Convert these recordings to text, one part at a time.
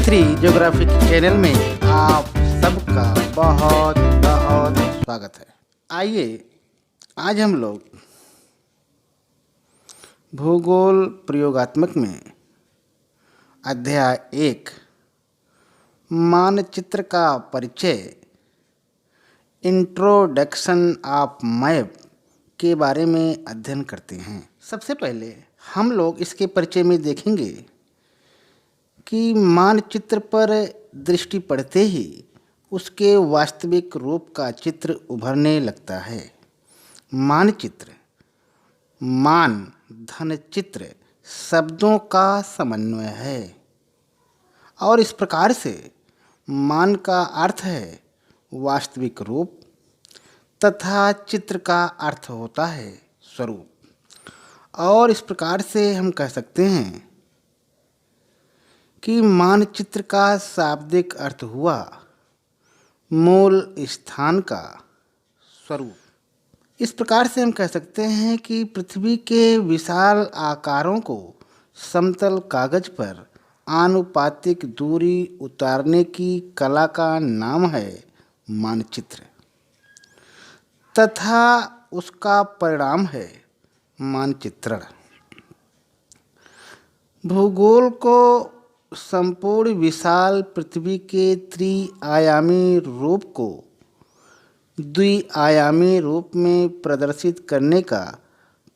Three geographic channel में आप सबका बहुत बहुत स्वागत है। आइए आज हम लोग भूगोल प्रयोगात्मक में अध्याय 1 मानचित्र का परिचय इंट्रोडक्शन ऑफ मैप के बारे में अध्ययन करते हैं। सबसे पहले हम लोग इसके परिचय में देखेंगे कि मानचित्र पर दृष्टि पड़ते ही उसके वास्तविक रूप का चित्र उभरने लगता है। मानचित्र मान धन चित्र शब्दों का समन्वय है और इस प्रकार से मान का अर्थ है वास्तविक रूप तथा चित्र का अर्थ होता है स्वरूप। और इस प्रकार से हम कह सकते हैं कि मानचित्र का शाब्दिक अर्थ हुआ मूल स्थान का स्वरूप। इस प्रकार से हम कह सकते हैं कि पृथ्वी के विशाल आकारों को समतल कागज पर आनुपातिक दूरी उतारने की कला का नाम है मानचित्र तथा उसका परिणाम है मानचित्रण। भूगोल को संपूर्ण विशाल पृथ्वी के त्रिआयामी रूप को द्विआयामी रूप में प्रदर्शित करने का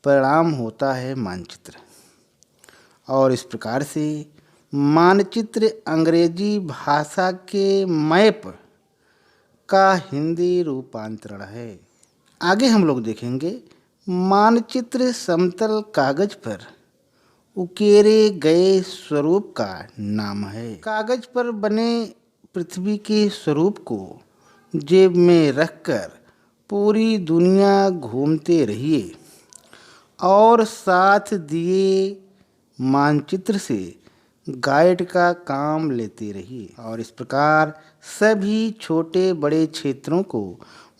परिणाम होता है मानचित्र। और इस प्रकार से मानचित्र अंग्रेजी भाषा के मैप का हिंदी रूपांतरण है। आगे हम लोग देखेंगे मानचित्र समतल कागज पर उकेरे गए स्वरूप का नाम है। कागज पर बने पृथ्वी के स्वरूप को जेब में रखकर पूरी दुनिया घूमते रहिए और साथ दिए मानचित्र से गाइड का काम लेते रहिए और इस प्रकार सभी छोटे बड़े क्षेत्रों को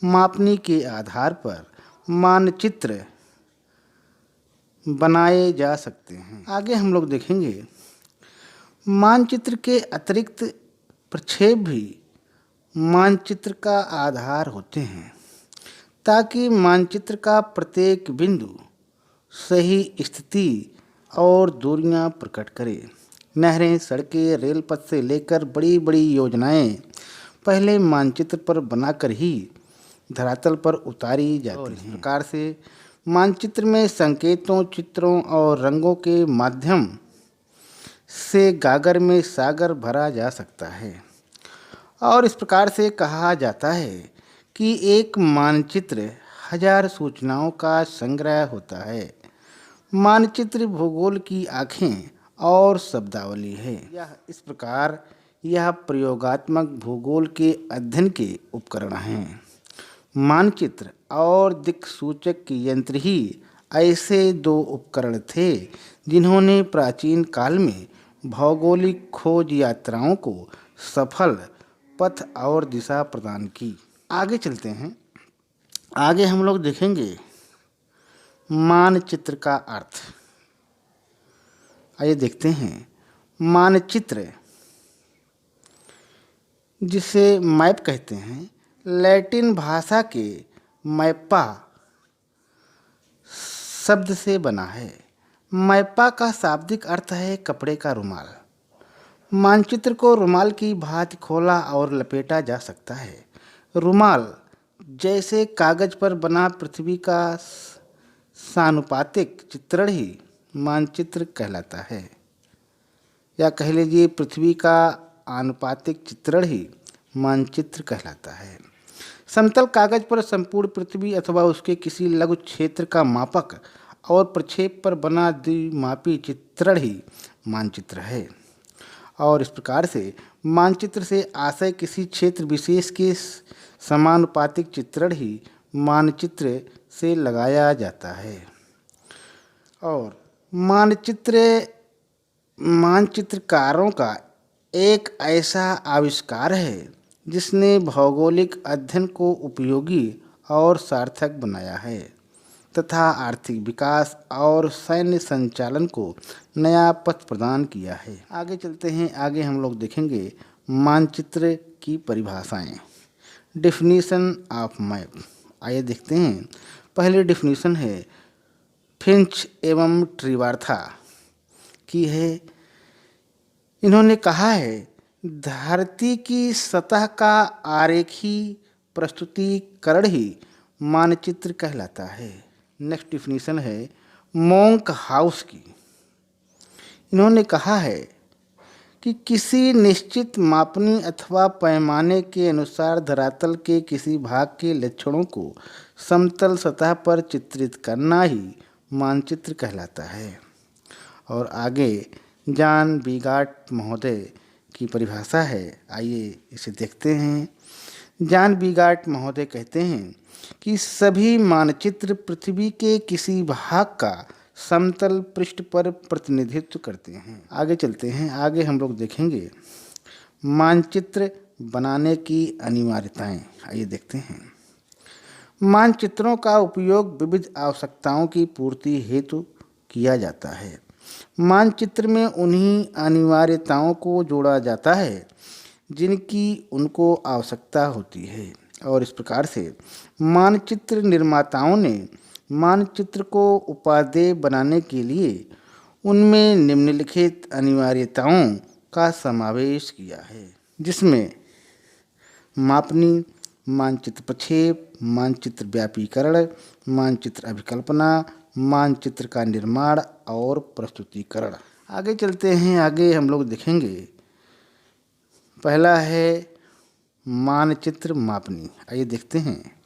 मापने के आधार पर मानचित्र बनाए जा सकते हैं। आगे हम लोग देखेंगे मानचित्र के अतिरिक्त प्रक्षेप भी मानचित्र का आधार होते हैं ताकि मानचित्र का प्रत्येक बिंदु सही स्थिति और दूरियां प्रकट करे। नहरें, सड़कें, रेल पथ से लेकर बड़ी बड़ी योजनाएं पहले मानचित्र पर बनाकर ही धरातल पर उतारी जाती हैं। इस प्रकार से मानचित्र में संकेतों, चित्रों और रंगों के माध्यम से गागर में सागर भरा जा सकता है। और इस प्रकार से कहा जाता है कि एक मानचित्र 1000 सूचनाओं का संग्रह होता है। मानचित्र भूगोल की आँखें और शब्दावली है। इस प्रकार यह प्रयोगात्मक भूगोल के अध्ययन के उपकरण हैं। मानचित्र और दिक्सूचक यंत्र ही ऐसे दो उपकरण थे जिन्होंने प्राचीन काल में भौगोलिक खोज यात्राओं को सफल पथ और दिशा प्रदान की। आगे चलते हैं। आगे हम लोग देखेंगे मानचित्र का अर्थ। आइए देखते हैं मानचित्र जिसे मैप कहते हैं लैटिन भाषा के मैप्पा शब्द से बना है। मैप्पा का शाब्दिक अर्थ है कपड़े का रुमाल। मानचित्र को रुमाल की भांति खोला और लपेटा जा सकता है। रुमाल जैसे कागज पर बना पृथ्वी का सानुपातिक चित्रण ही मानचित्र कहलाता है, या कह लीजिए पृथ्वी का आनुपातिक चित्रण ही मानचित्र कहलाता है। समतल कागज पर संपूर्ण पृथ्वी अथवा उसके किसी लघु क्षेत्र का मापक और प्रक्षेप पर बना द्विमापी चित्रण ही मानचित्र है। और इस प्रकार से मानचित्र से आशय किसी क्षेत्र विशेष के समानुपातिक चित्रण ही मानचित्र से लगाया जाता है। और मानचित्रकारों का एक ऐसा आविष्कार है जिसने भौगोलिक अध्ययन को उपयोगी और सार्थक बनाया है तथा आर्थिक विकास और सैन्य संचालन को नया पथ प्रदान किया है। आगे चलते हैं, आगे हम लोग देखेंगे मानचित्र की परिभाषाएं। Definition of map. आइए देखते हैं। पहली डेफिनेशन है फिंच एवं ट्रिवार्था की है। इन्होंने कहा है धरती की सतह का आरेखी प्रस्तुतिकरण ही मानचित्र कहलाता है। नेक्स्ट डेफिनेशन है मोंक हाउस की। इन्होंने कहा है कि किसी निश्चित मापनी अथवा पैमाने के अनुसार धरातल के किसी भाग के लक्षणों को समतल सतह पर चित्रित करना ही मानचित्र कहलाता है। और आगे जॉन बीगाट महोदय की परिभाषा है, आइए इसे देखते हैं। जॉन बीगाट महोदय कहते हैं कि सभी मानचित्र पृथ्वी के किसी भाग का समतल पृष्ठ पर प्रतिनिधित्व करते हैं। आगे चलते हैं, आगे हम लोग देखेंगे मानचित्र बनाने की अनिवार्यताएं। आइए देखते हैं। मानचित्रों का उपयोग विविध आवश्यकताओं की पूर्ति हेतु किया जाता है। मानचित्र में उन्हीं अनिवार्यताओं को जोड़ा जाता है जिनकी उनको आवश्यकता होती है, और इस प्रकार से मानचित्र निर्माताओं ने मानचित्र को उपादेय बनाने के लिए उनमें निम्नलिखित अनिवार्यताओं का समावेश किया है, जिसमें मापनी, मानचित्र प्रक्षेप, मानचित्र व्यापीकरण, मानचित्र अभिकल्पना, मानचित्र का निर्माण और प्रस्तुतिकरण। आगे चलते हैं, आगे हम लोग देखेंगे। पहला है मानचित्र मापनी। आइए देखते हैं।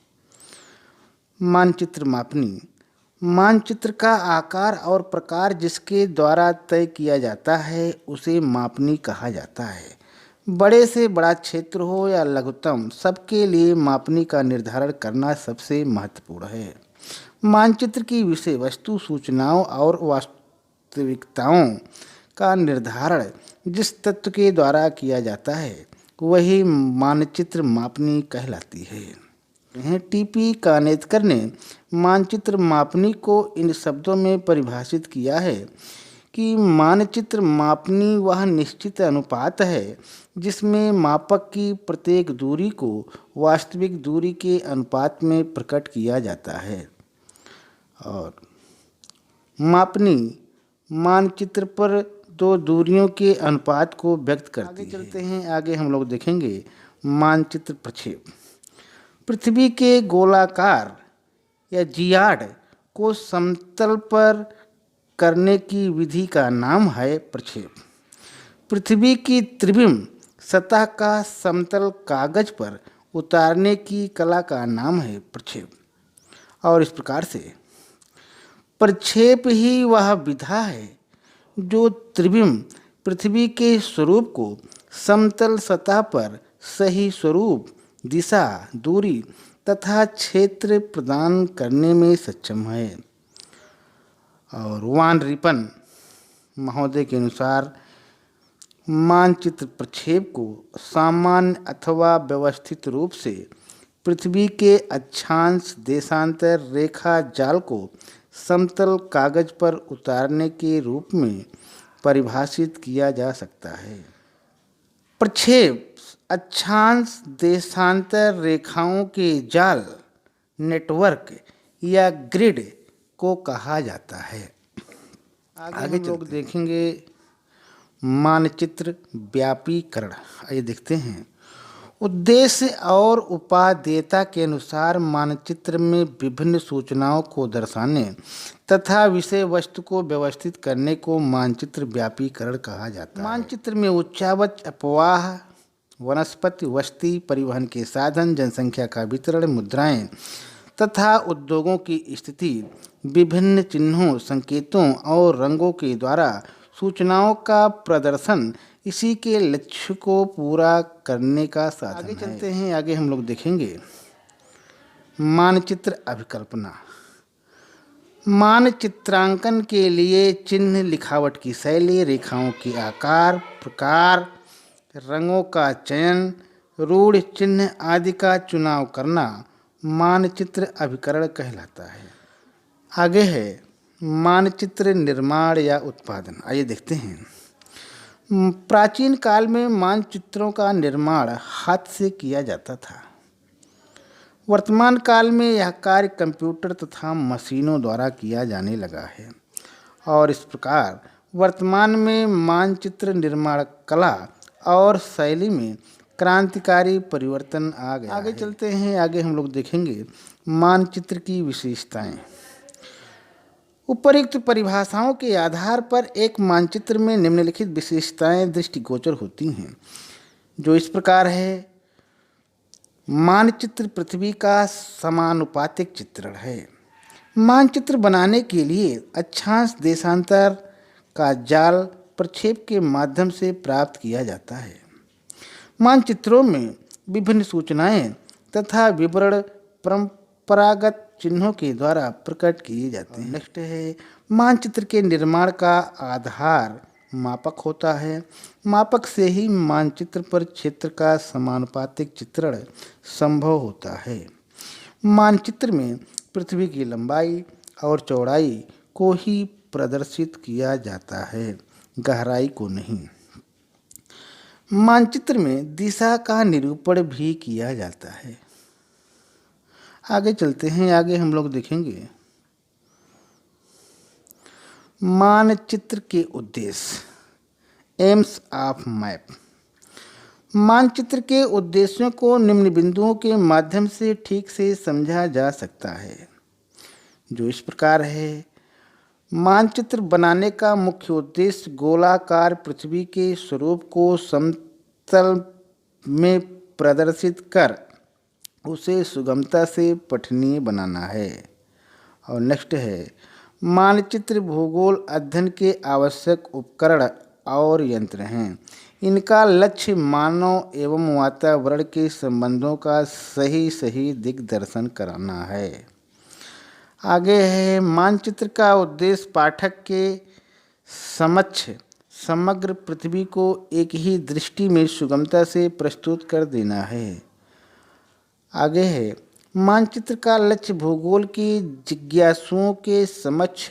मानचित्र मापनी मानचित्र का आकार और प्रकार जिसके द्वारा तय किया जाता है उसे मापनी कहा जाता है। बड़े से बड़ा क्षेत्र हो या लघुतम, सबके लिए मापनी का निर्धारण करना सबसे महत्वपूर्ण है। मानचित्र की विषय वस्तु, सूचनाओं और वास्तविकताओं का निर्धारण जिस तत्व के द्वारा किया जाता है वही मानचित्र मापनी कहलाती है। टीपी कानेतकर ने मानचित्र मापनी को इन शब्दों में परिभाषित किया है कि मानचित्र मापनी वह निश्चित अनुपात है जिसमें मापक की प्रत्येक दूरी को वास्तविक दूरी के अनुपात में प्रकट किया जाता है। और मापनी मानचित्र पर दो दूरियों के अनुपात को व्यक्त करती है। आगे चलते हैं, आगे हम लोग देखेंगे मानचित्र प्रक्षेप। पृथ्वी के गोलाकार या जियाड को समतल पर करने की विधि का नाम है प्रक्षेप। पृथ्वी की त्रिविम सतह का समतल कागज पर उतारने की कला का नाम है प्रक्षेप। और इस प्रकार से प्रक्षेप ही वह विधा है जो त्रिविम पृथ्वी के स्वरूप को समतल सतह पर सही स्वरूप, दिशा, दूरी तथा क्षेत्र प्रदान करने में सक्षम है। और वान रिपन महोदय के अनुसार मानचित्र प्रक्षेप को सामान्य अथवा व्यवस्थित रूप से पृथ्वी के अक्षांश देशांतर रेखा जाल को समतल कागज पर उतारने के रूप में परिभाषित किया जा सकता है। प्रक्षेप अक्षांश देशांतर रेखाओं के जाल, नेटवर्क या ग्रिड को कहा जाता है। आगे हम लोग देखेंगे मानचित्र व्यापीकरण। आइए देखते हैं। उद्देश्य और उपादेयता के अनुसार मानचित्र में विभिन्न सूचनाओं को दर्शाने तथा विषय वस्तु को व्यवस्थित करने को मानचित्र व्यापीकरण कहा जाता है। मानचित्र में उच्चावच, अपवाह, वनस्पति, वस्ती, परिवहन के साधन, जनसंख्या का वितरण, मुद्राएं तथा उद्योगों की स्थिति विभिन्न चिन्हों, संकेतों और रंगों के द्वारा सूचनाओं का प्रदर्शन इसी के लक्ष्य को पूरा करने का साधन है। आगे चलते हैं, आगे हम लोग देखेंगे मानचित्र अभिकल्पना। मानचित्रांकन के लिए चिन्ह, लिखावट की शैली, रेखाओं के आकार, प्रकार, रंगों का चयन, रूढ़ चिन्ह आदि का चुनाव करना मानचित्र अभिकरण कहलाता है। आगे है मानचित्र निर्माण या उत्पादन। आइए देखते हैं। प्राचीन काल में मानचित्रों का निर्माण हाथ से किया जाता था। वर्तमान काल में यह कार्य कंप्यूटर तथा मशीनों द्वारा किया जाने लगा है और इस प्रकार वर्तमान में मानचित्र निर्माण कला और शैली में क्रांतिकारी परिवर्तन आ गया। आगे चलते हैं। आगे हम लोग देखेंगे मानचित्र की विशेषताएं। उपरोक्त परिभाषाओं के आधार पर एक मानचित्र में निम्नलिखित विशेषताएं दृष्टिगोचर होती हैं, जो इस प्रकार है। मानचित्र पृथ्वी का समानुपातिक चित्रण है। मानचित्र बनाने के लिए अक्षांश देशांतर का जाल प्रक्षेप के माध्यम से प्राप्त किया जाता है। मानचित्रों में विभिन्न सूचनाएं तथा विवरण परंपरागत चिन्हों के द्वारा प्रकट किए जाते हैं। नेक्स्ट है मानचित्र के निर्माण का आधार मापक होता है। मापक से ही मानचित्र पर क्षेत्र का समानुपातिक चित्रण संभव होता है। मानचित्र में पृथ्वी की लंबाई और चौड़ाई को ही प्रदर्शित किया जाता है, गहराई को नहीं। मानचित्र में दिशा का निरूपण भी किया जाता है। आगे चलते हैं। आगे हम लोग देखेंगे मानचित्र के उद्देश्य, एम्स ऑफ मैप। मानचित्र के उद्देश्यों को निम्न बिंदुओं के माध्यम से ठीक से समझा जा सकता है, जो इस प्रकार है। मानचित्र बनाने का मुख्य उद्देश्य गोलाकार पृथ्वी के स्वरूप को समतल में प्रदर्शित कर उसे सुगमता से पठनीय बनाना है। और नेक्स्ट है मानचित्र भूगोल अध्ययन के आवश्यक उपकरण और यंत्र हैं। इनका लक्ष्य मानव एवं वातावरण के संबंधों का सही दिग्दर्शन कराना है। आगे है मानचित्र का उद्देश्य पाठक के समक्ष समग्र पृथ्वी को एक ही दृष्टि में सुगमता से प्रस्तुत कर देना है। आगे है मानचित्र का लक्ष्य भूगोल की जिज्ञासुओं के समक्ष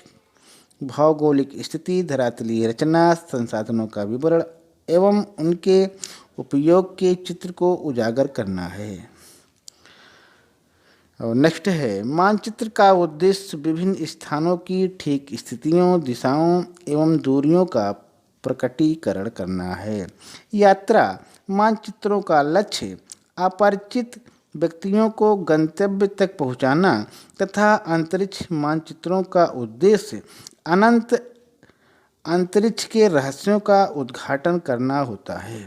भौगोलिक स्थिति, धरातलीय रचना, संसाधनों का विवरण एवं उनके उपयोग के चित्र को उजागर करना है। और नेक्स्ट है मानचित्र का उद्देश्य विभिन्न स्थानों की ठीक स्थितियों, दिशाओं एवं दूरियों का प्रकटीकरण करना है। यात्रा मानचित्रों का लक्ष्य अपरिचित व्यक्तियों को गंतव्य तक पहुंचाना तथा अंतरिक्ष मानचित्रों का उद्देश्य अनंत अंतरिक्ष के रहस्यों का उद्घाटन करना होता है।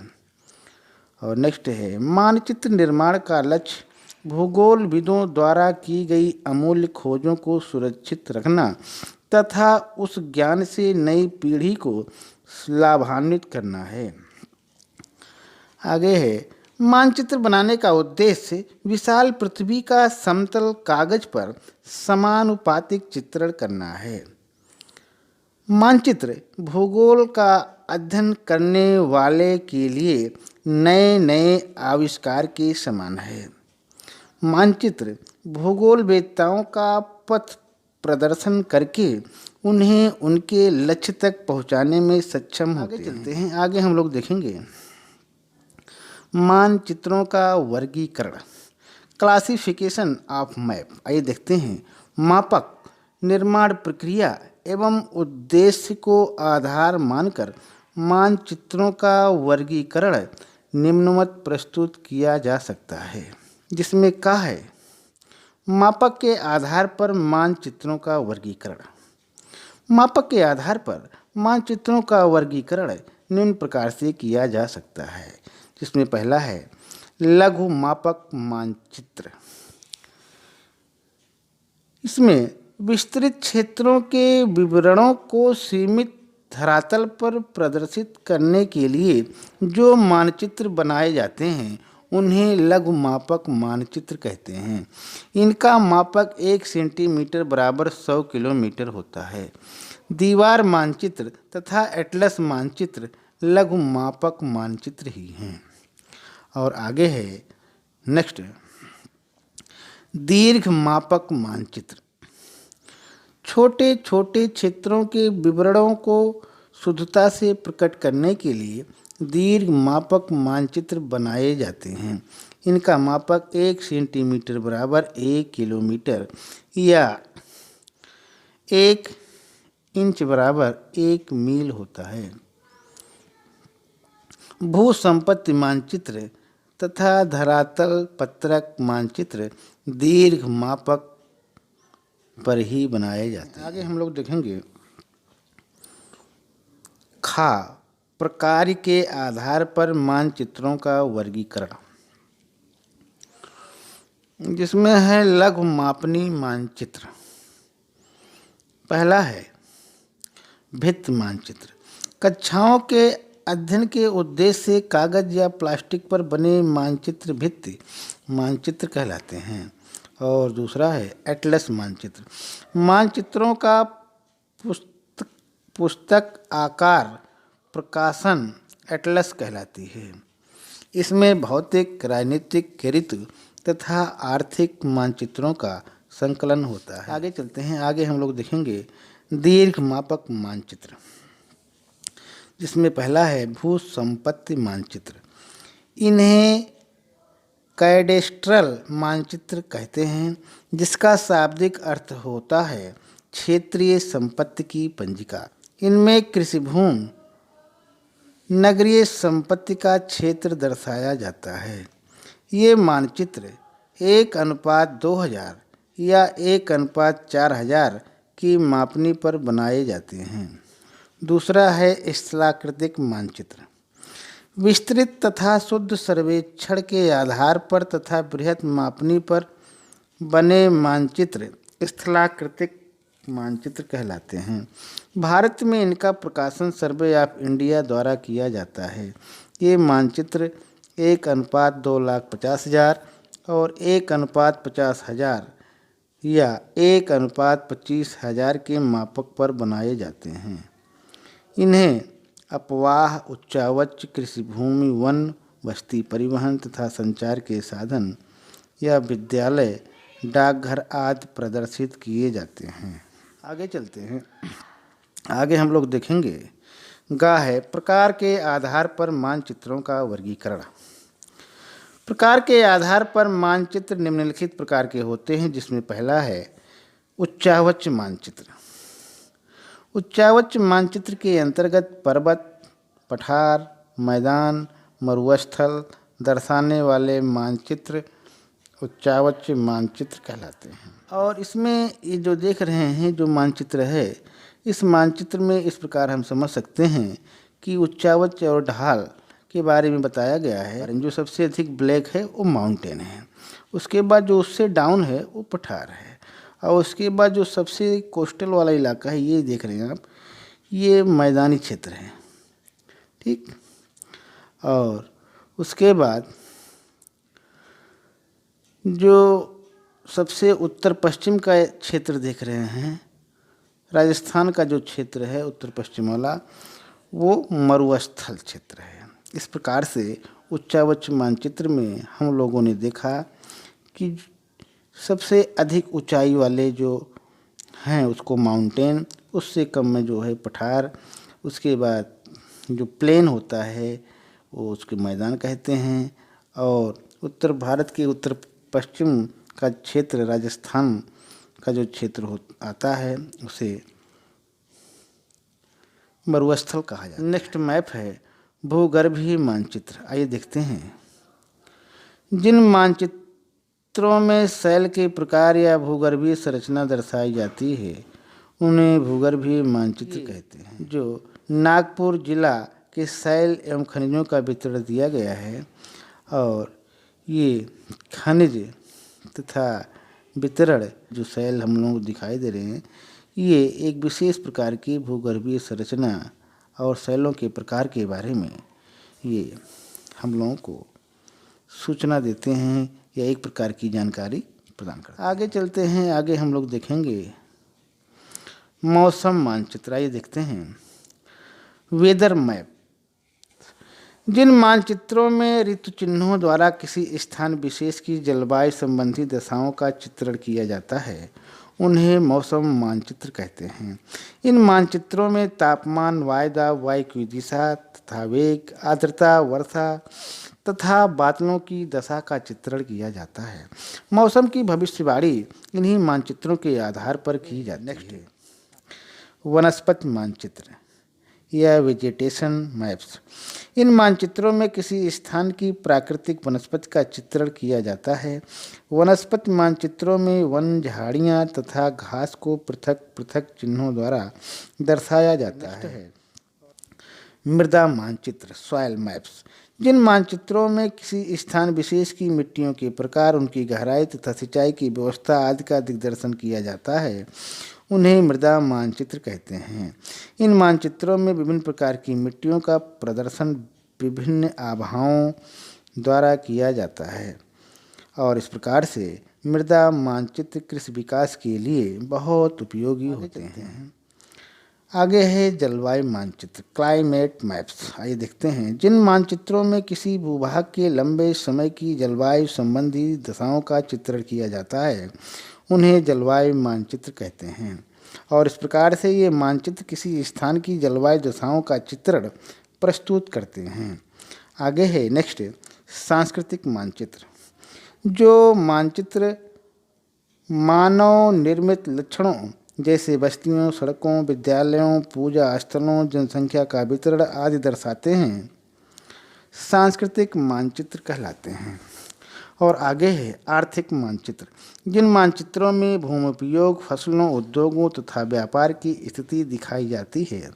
और नेक्स्ट है मानचित्र निर्माण का लक्ष्य भूगोलविदों द्वारा की गई अमूल्य खोजों को सुरक्षित रखना तथा उस ज्ञान से नई पीढ़ी को लाभान्वित करना है। आगे है मानचित्र बनाने का उद्देश्य विशाल पृथ्वी का समतल कागज पर समानुपातिक चित्रण करना है। मानचित्र भूगोल का अध्ययन करने वाले के लिए नए आविष्कार के समान है। मानचित्र भूगोलवेत्ताओं का पथ प्रदर्शन करके उन्हें उनके लक्ष्य तक पहुंचाने में सक्षम होते हैं। आगे चलते हैं। आगे हम लोग देखेंगे मानचित्रों का वर्गीकरण, क्लासिफिकेशन ऑफ मैप। आइए देखते हैं। मापक निर्माण प्रक्रिया एवं उद्देश्य को आधार मानकर मानचित्रों का वर्गीकरण निम्नवत प्रस्तुत किया जा सकता है, जिसमें कहा है मापक के आधार पर मानचित्रों का वर्गीकरण। मापक के आधार पर मानचित्रों का वर्गीकरण निम्न प्रकार से किया जा सकता है, जिसमें पहला है लघु मापक मानचित्र। इसमें विस्तृत क्षेत्रों के विवरणों को सीमित धरातल पर प्रदर्शित करने के लिए जो मानचित्र बनाए जाते हैं उन्हें लघु मापक मानचित्र कहते हैं। इनका मापक 1 सेंटीमीटर बराबर 100 किलोमीटर होता है। दीवार मानचित्र तथा एटलस मानचित्र लघु मापक मानचित्र ही हैं। और आगे है नेक्स्ट दीर्घ मापक मानचित्र। छोटे छोटे क्षेत्रों के विवरणों को शुद्धता से प्रकट करने के लिए दीर्घ मापक मानचित्र बनाए जाते हैं। इनका मापक 1 सेंटीमीटर बराबर 1 किलोमीटर या 1 इंच बराबर 1 मील होता है। भू संपत्ति मानचित्र तथा धरातल पत्रक मानचित्र दीर्घ मापक पर ही बनाए जाते हैं। आगे हम लोग देखेंगे खा प्रकार के आधार पर मानचित्रों का वर्गीकरण, जिसमें है लघु मापनी मानचित्र। पहला है भित्ति मानचित्र। कक्षाओं के अध्ययन के उद्देश्य से कागज या प्लास्टिक पर बने मानचित्र भित्ति मानचित्र कहलाते हैं। और दूसरा है एटलस मानचित्र। मानचित्रों का पुस्तक आकार प्रकाशन एटलस कहलाती है। इसमें भौतिक, राजनीतिक, ऋतु तथा आर्थिक मानचित्रों का संकलन होता है। आगे चलते हैं। आगे हम लोग देखेंगे दीर्घ मापक मानचित्र, जिसमें पहला है भू संपत्ति मानचित्र। इन्हें कैडेस्ट्रल मानचित्र कहते हैं, जिसका शाब्दिक अर्थ होता है क्षेत्रीय संपत्ति की पंजिका। इनमें कृषि भूमि, नगरीय संपत्ति का क्षेत्र दर्शाया जाता है। ये मानचित्र 1:2000 या 1:4000 की मापनी पर बनाए जाते हैं। दूसरा है स्थलाकृतिक मानचित्र। विस्तृत तथा शुद्ध सर्वेक्षण के आधार पर तथा बृहत मापनी पर बने मानचित्र स्थलाकृतिक मानचित्र कहलाते हैं। भारत में इनका प्रकाशन सर्वे ऑफ इंडिया द्वारा किया जाता है। ये मानचित्र 1:2,50,000 और 1:50,000 या 1:25,000 के मापक पर बनाए जाते हैं। इन्हें अपवाह, उच्चावच, कृषि भूमि, वन, बस्ती, परिवहन तथा संचार के साधन या विद्यालय, डाकघर आदि प्रदर्शित किए जाते हैं। आगे चलते हैं। आगे हम लोग देखेंगे गा है प्रकार के आधार पर मानचित्रों का वर्गीकरण। प्रकार के आधार पर मानचित्र निम्नलिखित प्रकार के होते हैं, जिसमें पहला है उच्चावच मानचित्र। उच्चावच मानचित्र के अंतर्गत पर्वत, पठार, मैदान, मरुस्थल दर्शाने वाले मानचित्र उच्चावच मानचित्र कहलाते हैं। और इसमें ये जो देख रहे हैं जो मानचित्र है, इस मानचित्र में इस प्रकार हम समझ सकते हैं कि उच्चावच और ढाल के बारे में बताया गया है। जो सबसे अधिक ब्लैक है वो माउंटेन है, उसके बाद जो उससे डाउन है वो पठार है, और उसके बाद जो सबसे कोस्टल वाला इलाका है ये देख रहे हैं आप, ये मैदानी क्षेत्र है। ठीक। और उसके बाद जो सबसे उत्तर पश्चिम का क्षेत्र देख रहे हैं, राजस्थान का जो क्षेत्र है उत्तर पश्चिम वाला, वो मरुस्थल क्षेत्र है। इस प्रकार से उच्चावच मानचित्र में हम लोगों ने देखा कि सबसे अधिक ऊंचाई वाले जो हैं उसको माउंटेन, उससे कम में जो है पठार, उसके बाद जो प्लेन होता है वो उसके मैदान कहते हैं, और उत्तर भारत के उत्तर पश्चिम का क्षेत्र राजस्थान का जो क्षेत्र आता है उसे मरुस्थल कहा जाता है। नेक्स्ट मैप है भूगर्भीय मानचित्र। आइए देखते हैं। जिन मानचित्रों में शैल के प्रकार या भूगर्भीय संरचना दर्शाई जाती है उन्हें भूगर्भीय मानचित्र कहते हैं। जो नागपुर जिला के शैल एवं खनिजों का वितरण दिया गया है, और ये खनिज तथा वितरण जो शैल हम लोग दिखाई दे रहे हैं, ये एक विशेष प्रकार की भूगर्भीय संरचना और शैलों के प्रकार के बारे में ये हम लोगों को सूचना देते हैं या एक प्रकार की जानकारी प्रदान करते हैं। आगे चलते हैं। आगे हम लोग देखेंगे मौसम मानचित्र। आइए देखते हैं वेदर मैप। जिन मानचित्रों में ऋतु चिन्हों द्वारा किसी स्थान विशेष की जलवायु संबंधी दशाओं का चित्रण किया जाता है उन्हें मौसम मानचित्र कहते हैं। इन मानचित्रों में तापमान, वायु की दिशा तथा वेग, आर्द्रता, वर्षा तथा बादलों की दशा का चित्रण किया जाता है। मौसम की भविष्यवाणी इन्हीं मानचित्रों के आधार पर की जाती है। वनस्पति मानचित्र या वेजिटेशन मैप्स। इन मानचित्रों में किसी स्थान की प्राकृतिक वनस्पति का चित्रण किया जाता है। वनस्पति मानचित्रों में वन, झाड़ियाँ तथा घास को पृथक पृथक चिन्हों द्वारा दर्शाया जाता है। मृदा मानचित्र सॉइल मैप्स। जिन मानचित्रों में किसी स्थान विशेष की मिट्टियों के प्रकार, उनकी गहराई तथा सिंचाई की व्यवस्था आदि का दिग्दर्शन किया जाता है, उन्हें मृदा मानचित्र कहते हैं। इन मानचित्रों में विभिन्न प्रकार की मिट्टियों का प्रदर्शन विभिन्न आभाओं द्वारा किया जाता है और इस प्रकार से मृदा मानचित्र कृषि विकास के लिए बहुत उपयोगी होते हैं। आगे है जलवायु मानचित्र क्लाइमेट मैप्स। आइए देखते हैं। जिन मानचित्रों में किसी भूभाग के लंबे समय की जलवायु संबंधी दशाओं का चित्रण किया जाता है, उन्हें जलवायु मानचित्र कहते हैं और इस प्रकार से ये मानचित्र किसी स्थान की जलवायु दशाओं का चित्रण प्रस्तुत करते हैं। आगे है नेक्स्ट सांस्कृतिक मानचित्र। जो मानचित्र मानव निर्मित लक्षणों जैसे बस्तियों, सड़कों, विद्यालयों, पूजा स्थलों, जनसंख्या का वितरण आदि दर्शाते हैं, सांस्कृतिक मानचित्र कहलाते हैं। और आगे है आर्थिक मानचित्र। जिन मानचित्रों में भूमि उपयोग, फसलों, उद्योगों तथा व्यापार की स्थिति दिखाई जाती है,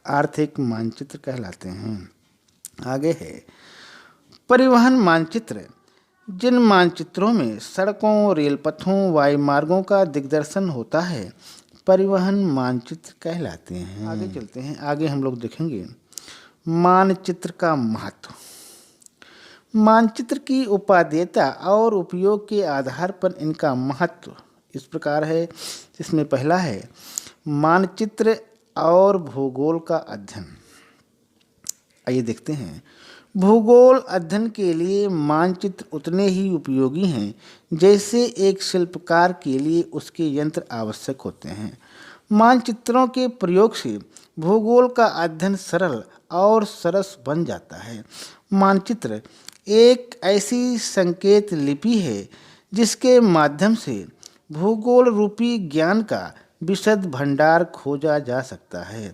आर्थिक मानचित्र कहलाते हैं। आगे है परिवहन मानचित्र। जिन मानचित्रों में सड़कों, रेलपथों, वायुमार्गों का दिग्दर्शन होता है, परिवहन मानचित्र कहलाते हैं। आगे चलते हैं। आगे हम लोग देखेंगे मानचित्र का महत्व। मानचित्र की उपादेयता और उपयोग के आधार पर इनका महत्व इस प्रकार है। इसमें पहला है मानचित्र और भूगोल का अध्ययन। आइए देखते हैं। भूगोल अध्ययन के लिए मानचित्र उतने ही उपयोगी हैं जैसे एक शिल्पकार के लिए उसके यंत्र आवश्यक होते हैं। मानचित्रों के प्रयोग से भूगोल का अध्ययन सरल और सरस बन जाता है। मानचित्र एक ऐसी संकेत लिपि है जिसके माध्यम से भूगोल रूपी ज्ञान का विशद भंडार खोजा जा सकता है।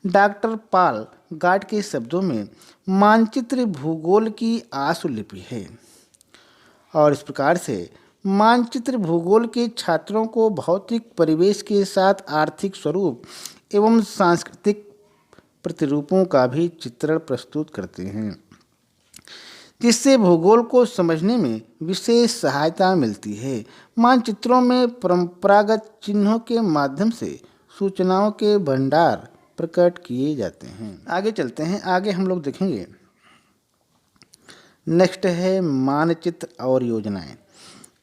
डॉक्टर पॉल गार्ड के शब्दों में मानचित्र भूगोल की आशुलिपि है और इस प्रकार से मानचित्र भूगोल के छात्रों को भौतिक परिवेश के साथ आर्थिक स्वरूप एवं सांस्कृतिक प्रतिरूपों का भी चित्रण प्रस्तुत करते हैं, जिससे भूगोल को समझने में विशेष सहायता मिलती है। मानचित्रों में परंपरागत चिन्हों के माध्यम से सूचनाओं के भंडार प्रकट किए जाते हैं। आगे चलते हैं। आगे हम लोग देखेंगे नेक्स्ट है मानचित्र और योजनाएं।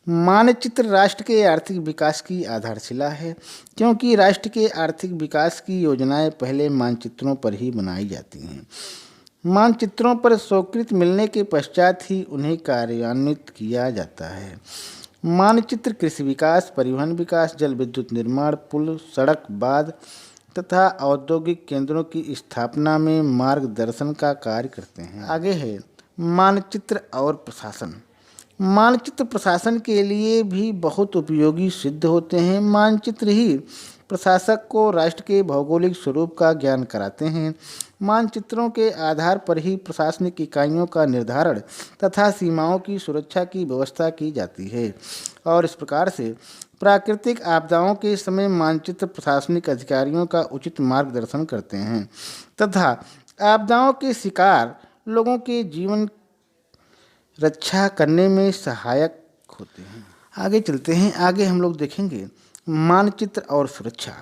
मानचित्र राष्ट्र के आर्थिक विकास की आधारशिला है, क्योंकि राष्ट्र के आर्थिक विकास की योजनाएं पहले मानचित्रों पर ही बनाई जाती हैं। मानचित्रों पर स्वीकृति मिलने के पश्चात ही उन्हें कार्यान्वित किया जाता है। मानचित्र कृषि विकास, परिवहन विकास, जल विद्युत निर्माण, पुल, सड़क, बांध तथा औद्योगिक केंद्रों की स्थापना में मार्गदर्शन का कार्य करते हैं। आगे है मानचित्र और प्रशासन। मानचित्र प्रशासन के लिए भी बहुत उपयोगी सिद्ध होते हैं। मानचित्र ही प्रशासक को राष्ट्र के भौगोलिक स्वरूप का ज्ञान कराते हैं। मानचित्रों के आधार पर ही प्रशासनिक इकाइयों का निर्धारण तथा सीमाओं की सुरक्षा की व्यवस्था की जाती है और इस प्रकार से प्राकृतिक आपदाओं के समय मानचित्र प्रशासनिक अधिकारियों का उचित मार्गदर्शन करते हैं तथा आपदाओं के शिकार लोगों के जीवन रक्षा करने में सहायक होते हैं। आगे चलते हैं। आगे हम लोग देखेंगे मानचित्र और सुरक्षा।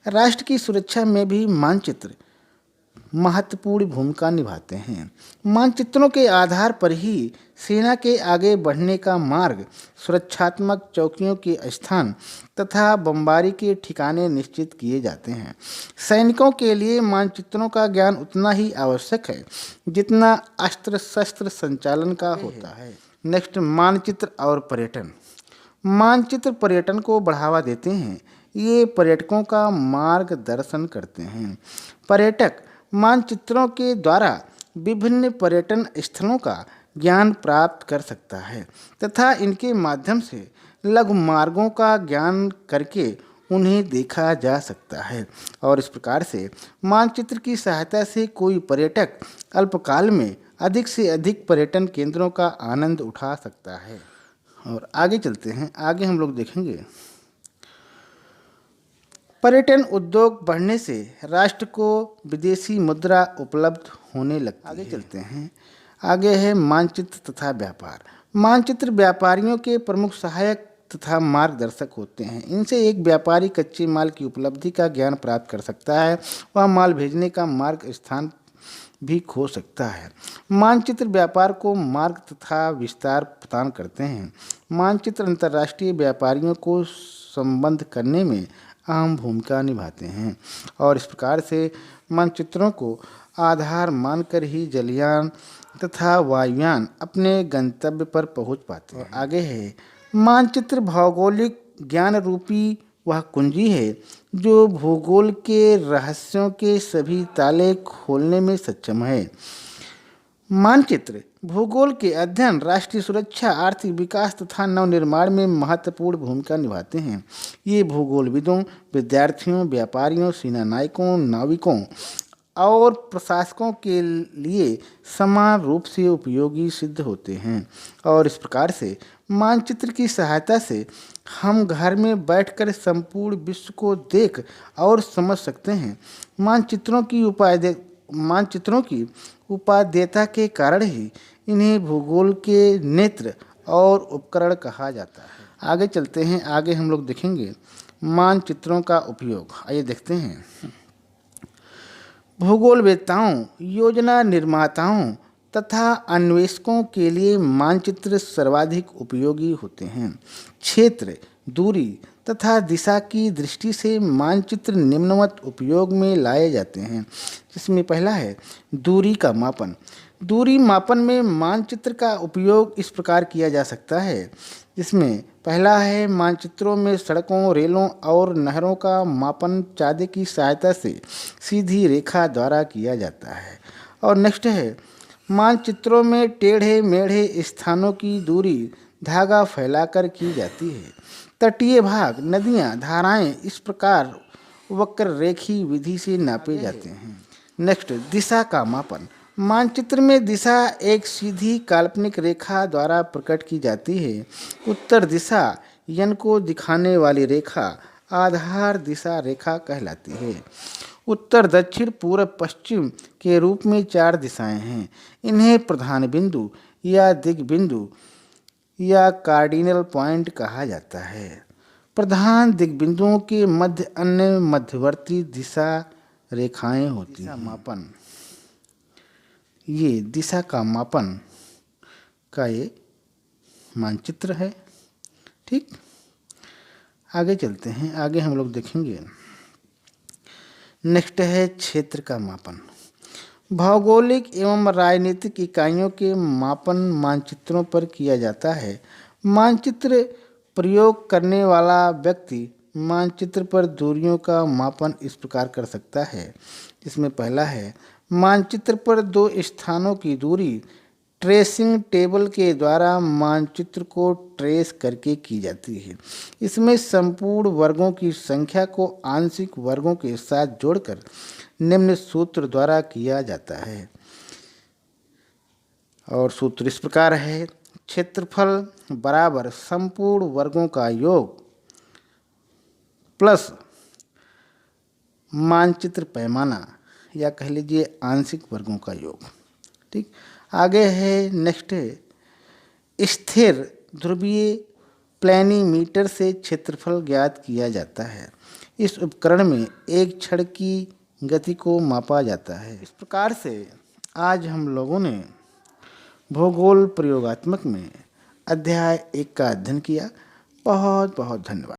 राष्ट्र की सुरक्षा में भी मानचित्र महत्वपूर्ण भूमिका निभाते हैं। मानचित्रों के आधार पर ही सेना के आगे बढ़ने का मार्ग, सुरक्षात्मक चौकियों के स्थान तथा बमबारी के ठिकाने निश्चित किए जाते हैं। सैनिकों के लिए मानचित्रों का ज्ञान उतना ही आवश्यक है जितना अस्त्र शस्त्र संचालन का होता है। नेक्स्ट मानचित्र और पर्यटन। मानचित्र पर्यटन को बढ़ावा देते हैं। ये पर्यटकों का मार्गदर्शन करते हैं। पर्यटक मानचित्रों के द्वारा विभिन्न पर्यटन स्थलों का ज्ञान प्राप्त कर सकता है तथा इनके माध्यम से लघु मार्गों का ज्ञान करके उन्हें देखा जा सकता है। और इस प्रकार से मानचित्र की सहायता से कोई पर्यटक अल्पकाल में अधिक से अधिक पर्यटन केंद्रों का आनंद उठा सकता है। और आगे चलते हैं, आगे हम लोग देखेंगे पर्यटन उद्योग बढ़ने से राष्ट्र को विदेशी मुद्रा उपलब्ध होने लगती है। आगे चलते हैं, आगे है मानचित्र तथा व्यापार। मानचित्र व्यापारियों के प्रमुख सहायक तथा मार्गदर्शक होते हैं। इनसे एक व्यापारी कच्चे माल की उपलब्धि का ज्ञान प्राप्त कर सकता है, वह माल भेजने का मार्ग स्थान भी खो सकता है। मानचित्र व्यापार को मार्ग तथा विस्तार प्रदान करते हैं। मानचित्र अंतर्राष्ट्रीय व्यापारियों को संबंध करने में अहम भूमिका निभाते हैं और इस प्रकार से मानचित्रों को आधार मानकर ही जलयान तथा वायुयान अपने गंतव्य पर पहुंच पाते हैं। आगे है मानचित्र भौगोलिक ज्ञान रूपी वह कुंजी है जो भूगोल के रहस्यों के सभी ताले खोलने में सक्षम है। मानचित्र भूगोल के अध्ययन, राष्ट्रीय सुरक्षा, आर्थिक विकास तथा नवनिर्माण में महत्वपूर्ण भूमिका निभाते हैं। ये भूगोलविदों, विद्यार्थियों, व्यापारियों, सेना नायकों, नाविकों और प्रशासकों के लिए समान रूप से उपयोगी सिद्ध होते हैं। और इस प्रकार से मानचित्र की सहायता से हम घर में बैठकर संपूर्ण विश्व को देख और समझ सकते हैं। मानचित्रों की उपादेयता के कारण ही इन्हें भूगोल के नेत्र और उपकरण कहा जाता है। आगे चलते हैं, आगे हम लोग देखेंगे मानचित्रों का उपयोग। आइए देखते हैं। भूगोलवेत्ताओं, योजना निर्माताओं तथा अन्वेषकों के लिए मानचित्र सर्वाधिक उपयोगी होते हैं। क्षेत्र, दूरी तथा दिशा की दृष्टि से मानचित्र निम्नवत उपयोग में लाए जाते हैं, जिसमें पहला है दूरी का मापन। दूरी मापन में मानचित्र का उपयोग इस प्रकार किया जा सकता है, जिसमें पहला है मानचित्रों में सड़कों, रेलों और नहरों का मापन चाँदे की सहायता से सीधी रेखा द्वारा किया जाता है। और नेक्स्ट है मानचित्रों में टेढ़े मेढ़े स्थानों की दूरी धागा फैलाकर की जाती है। तटीय भाग, नदियाँ, धाराएं इस प्रकार वक्र रेखी विधि से नापे जाते हैं। नेक्स्ट, दिशा का मापन। मानचित्र में दिशा एक सीधी काल्पनिक रेखा द्वारा प्रकट की जाती है। उत्तर दिशा यन को दिखाने वाली रेखा आधार दिशा रेखा कहलाती है। उत्तर, दक्षिण, पूर्व, पश्चिम के रूप में 4 दिशाएं हैं। इन्हें प्रधान बिंदु या दिग्बिंदु या कार्डिनल पॉइंट कहा जाता है। प्रधान दिग्बिंदुओं के मध्य अन्य मध्यवर्ती दिशा रेखाएं होती हैं। मापन, ये दिशा का मापन का ये मानचित्र है। ठीक, आगे चलते हैं, आगे हम लोग देखेंगे। नेक्स्ट है क्षेत्र का मापन। भौगोलिक एवं राजनीतिक इकाइयों के मापन मानचित्रों पर किया जाता है। मानचित्र प्रयोग करने वाला व्यक्ति मानचित्र पर दूरियों का मापन इस प्रकार कर सकता है, जिसमें पहला है मानचित्र पर 2 स्थानों की दूरी ट्रेसिंग टेबल के द्वारा मानचित्र को ट्रेस करके की जाती है। इसमें संपूर्ण वर्गों की संख्या को आंशिक वर्गों के साथ जोड़कर निम्न सूत्र द्वारा किया जाता है। और सूत्र इस प्रकार है, क्षेत्रफल बराबर संपूर्ण वर्गों का योग प्लस मानचित्र पैमाना या कह लीजिए आंशिक वर्गों का योग। ठीक, आगे है नेक्स्ट है स्थिर ध्रुवीय प्लेनीमीटर से क्षेत्रफल ज्ञात किया जाता है। इस उपकरण में एक क्षण की गति को मापा जाता है। इस प्रकार से आज हम लोगों ने भूगोल प्रयोगात्मक में अध्याय 1 का अध्ययन किया। बहुत बहुत धन्यवाद।